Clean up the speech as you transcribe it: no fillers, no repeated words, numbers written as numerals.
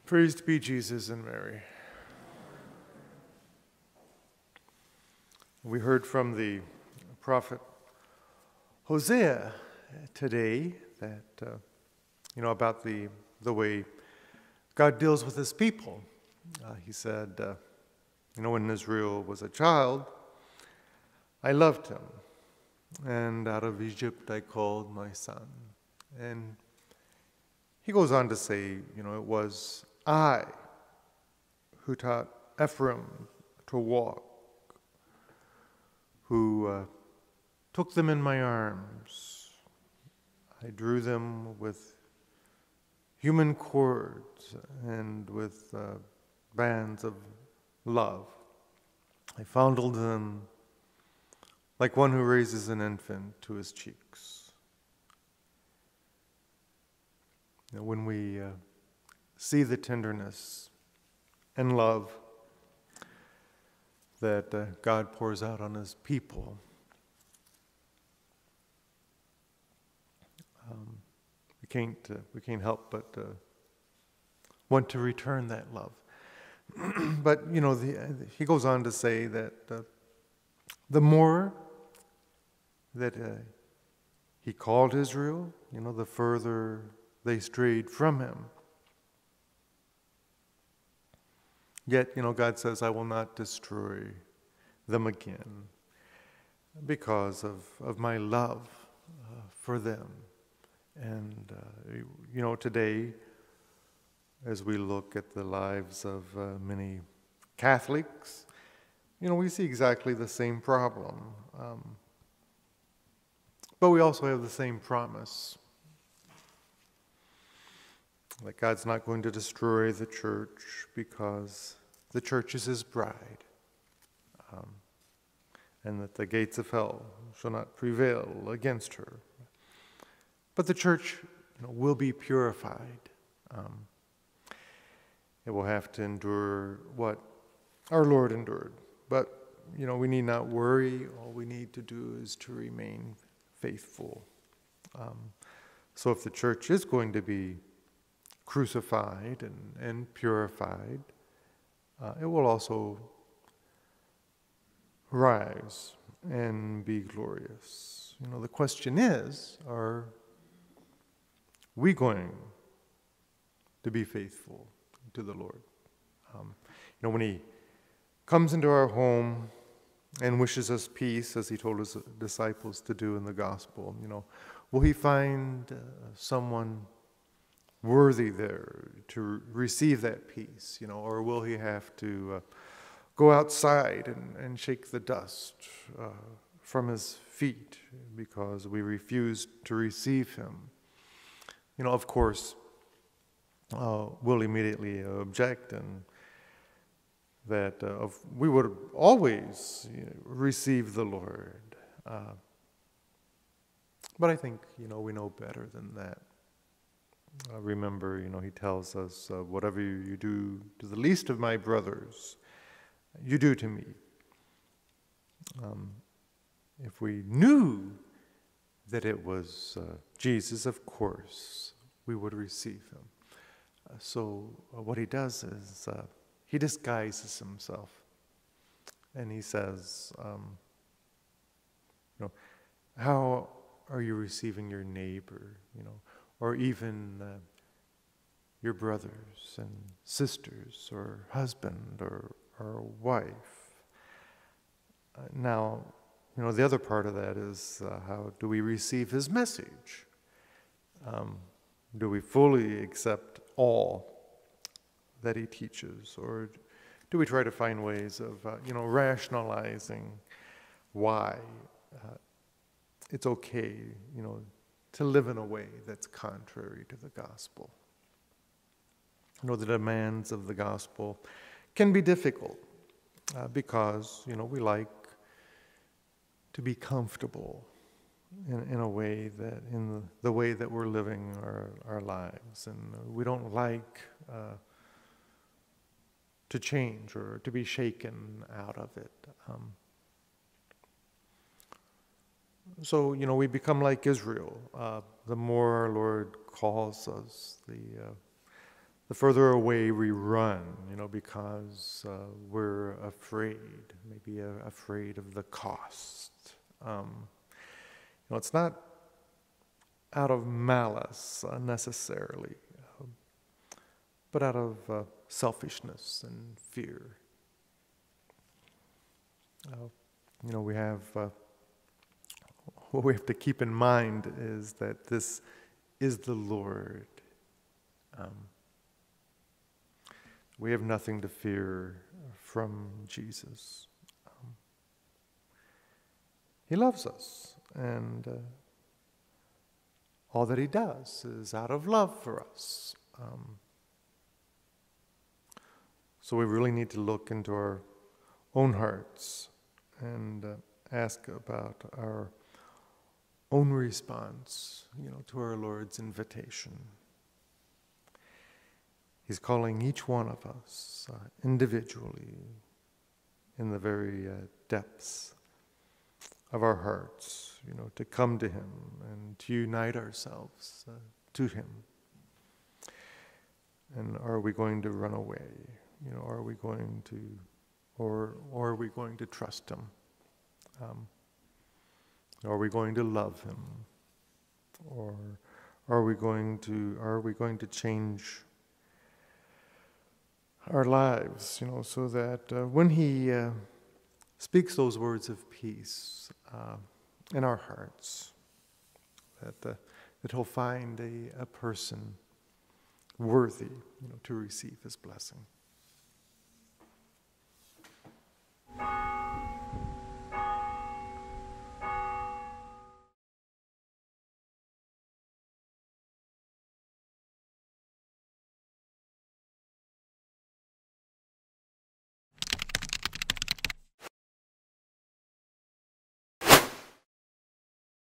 Praised be Jesus and Mary. We heard from the prophet Hosea today that, about the way God deals with his people. He said, when Israel was a child, I loved him, and out of Egypt I called my son. And he goes on to say, it was I who taught Ephraim to walk, who took them in my arms. I drew them with human cords and with bands of love. I fondled them like one who raises an infant to his cheeks. When we see the tenderness and love that God pours out on his people, we can't help but want to return that love. But he goes on to say that the more that he called Israel, the further they strayed from him. Yet, God says, I will not destroy them again because of my love for them. And, today, as we look at the lives of many Catholics, we see exactly the same problem. But we also have the same promise that God's not going to destroy the church because the church is his bride, and that the gates of hell shall not prevail against her. But the church will be purified. It will have to endure what our Lord endured. But, we need not worry. All we need to do is to remain faithful. So if the church is going to be crucified and purified, it will also rise and be glorious. The question is, are we going to be faithful to the Lord? When he comes into our home and wishes us peace, as he told his disciples to do in the gospel, will he find someone worthy there to receive that peace, or will he have to go outside and shake the dust from his feet because we refuse to receive him? Of course, we'll immediately object, and that we would always receive the Lord. But I think, we know better than that. Remember, he tells us, whatever you do to the least of my brothers, you do to me. If we knew that it was Jesus, of course, we would receive him. So what he does is he disguises himself. And he says, how are you receiving your neighbor, or even your brothers and sisters, or husband, or wife? Now, the other part of that is how do we receive his message? Do we fully accept all that he teaches, or do we try to find ways of, rationalizing why it's okay, to live in a way that's contrary to the gospel? The demands of the gospel can be difficult because, we like to be comfortable in a way that, in the way that we're living our lives. And we don't like to change or to be shaken out of it. So, we become like Israel. The more our Lord calls us, the further away we run, because we're afraid, maybe afraid of the cost. It's not out of malice necessarily, but out of selfishness and fear. What we have to keep in mind is that this is the Lord. We have nothing to fear from Jesus. He loves us, and all that he does is out of love for us. So we really need to look into our own hearts and ask about our own response, to our Lord's invitation. He's calling each one of us individually in the very depths of our hearts, to come to him and to unite ourselves to him. And are we going to run away? Are we going to, or are we going to trust him? Are we going to love him? Or are we going to change our lives, so that when he speaks those words of peace in our hearts, that he'll find a person worthy, to receive his blessing.